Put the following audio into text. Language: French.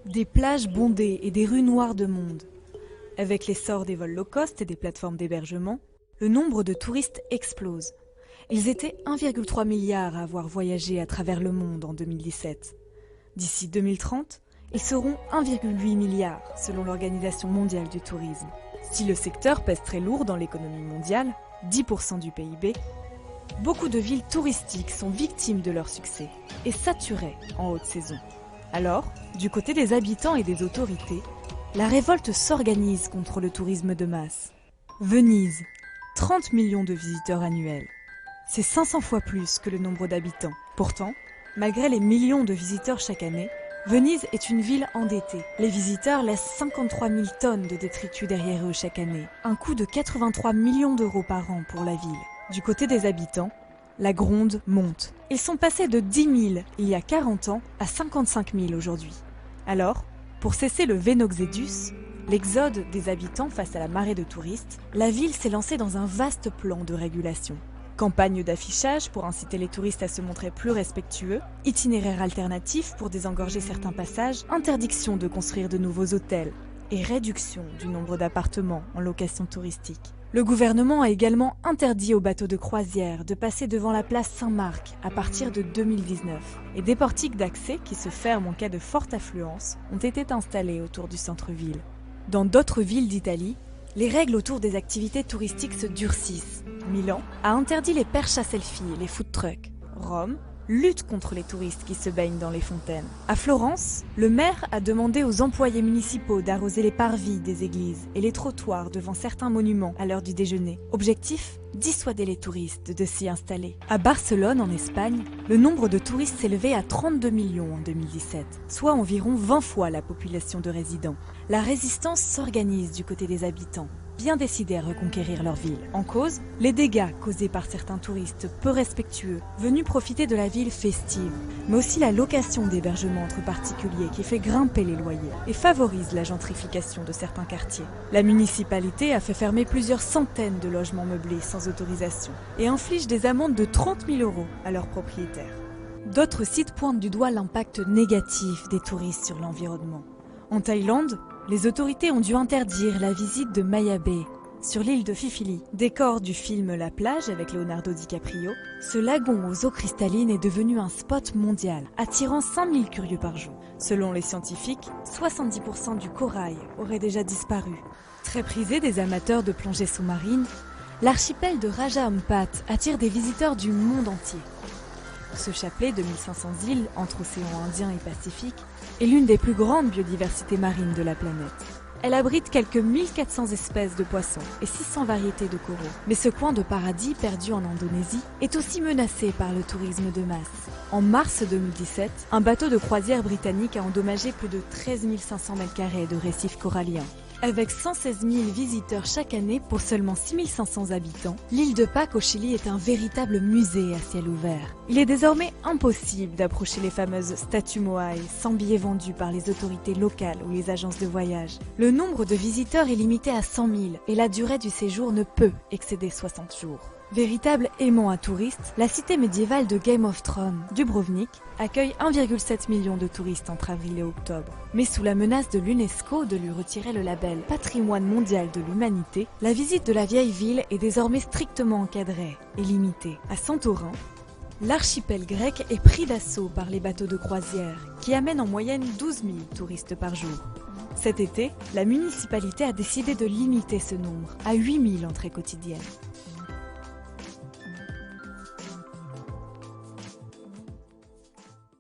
Des plages bondées et des rues noires de monde. Avec l'essor des vols low-cost et des plateformes d'hébergement, le nombre de touristes explose. Ils étaient 1,3 milliard à avoir voyagé à travers le monde en 2017. D'ici 2030, ils seront 1,8 milliard selon l'Organisation mondiale du tourisme. Si le secteur pèse très lourd dans l'économie mondiale, 10% du PIB, beaucoup de villes touristiques sont victimes de leur succès et saturées en haute saison. Alors, du côté des habitants et des autorités, la révolte s'organise contre le tourisme de masse. Venise, 30 millions de visiteurs annuels. C'est 500 fois plus que le nombre d'habitants. Pourtant, malgré les millions de visiteurs chaque année, Venise est une ville endettée. Les visiteurs laissent 53 000 tonnes de détritus derrière eux chaque année. Un coût de 83 millions d'euros par an pour la ville. Du côté des habitants, la gronde monte. Ils sont passés de 10 000 il y a 40 ans à 55 000 aujourd'hui. Alors, pour cesser le Vénoxédus, l'exode des habitants face à la marée de touristes, la ville s'est lancée dans un vaste plan de régulation. Campagne d'affichage pour inciter les touristes à se montrer plus respectueux, itinéraires alternatifs pour désengorger certains passages, interdiction de construire de nouveaux hôtels et réduction du nombre d'appartements en location touristique. Le gouvernement a également interdit aux bateaux de croisière de passer devant la place Saint-Marc à partir de 2019. Et des portiques d'accès qui se ferment en cas de forte affluence ont été installés autour du centre-ville. Dans d'autres villes d'Italie, les règles autour des activités touristiques se durcissent. Milan a interdit les perches à selfie et les food trucks. Rome lutte contre les touristes qui se baignent dans les fontaines. À Florence, le maire a demandé aux employés municipaux d'arroser les parvis des églises et les trottoirs devant certains monuments à l'heure du déjeuner. Objectif : dissuader les touristes de s'y installer. À Barcelone, en Espagne, le nombre de touristes s'élevait à 32 millions en 2017, soit environ 20 fois la population de résidents. La résistance s'organise du côté des habitants, bien décidés à reconquérir leur ville. En cause, les dégâts causés par certains touristes peu respectueux, venus profiter de la ville festive, mais aussi la location d'hébergements entre particuliers qui fait grimper les loyers et favorise la gentrification de certains quartiers. La municipalité a fait fermer plusieurs centaines de logements meublés sans autorisation et inflige des amendes de 30 000 € à leurs propriétaires. D'autres sites pointent du doigt l'impact négatif des touristes sur l'environnement. En Thaïlande, les autorités ont dû interdire la visite de Maya Bay, sur l'île de Phi Phi Li. Décor du film La plage avec Leonardo DiCaprio, ce lagon aux eaux cristallines est devenu un spot mondial, attirant 5000 curieux par jour. Selon les scientifiques, 70% du corail aurait déjà disparu. Très prisé des amateurs de plongée sous-marine, l'archipel de Raja Ampat attire des visiteurs du monde entier. Ce chapelet de 1500 îles entre océans Indien et Pacifique est l'une des plus grandes biodiversités marines de la planète. Elle abrite quelques 1400 espèces de poissons et 600 variétés de coraux. Mais ce coin de paradis perdu en Indonésie est aussi menacé par le tourisme de masse. En mars 2017, un bateau de croisière britannique a endommagé plus de 13 500 m² de récifs coralliens. Avec 116 000 visiteurs chaque année pour seulement 6 500 habitants, l'île de Pâques au Chili est un véritable musée à ciel ouvert. Il est désormais impossible d'approcher les fameuses statues Moai sans billets vendus par les autorités locales ou les agences de voyage. Le nombre de visiteurs est limité à 100 000 et la durée du séjour ne peut excéder 60 jours. Véritable aimant à touristes, la cité médiévale de Game of Thrones, Dubrovnik, accueille 1,7 million de touristes entre avril et octobre. Mais sous la menace de l'UNESCO de lui retirer le label Patrimoine mondial de l'humanité, la visite de la vieille ville est désormais strictement encadrée et limitée. À Santorin, l'archipel grec est pris d'assaut par les bateaux de croisière, qui amènent en moyenne 12 000 touristes par jour. Cet été, la municipalité a décidé de limiter ce nombre à 8 000 entrées quotidiennes.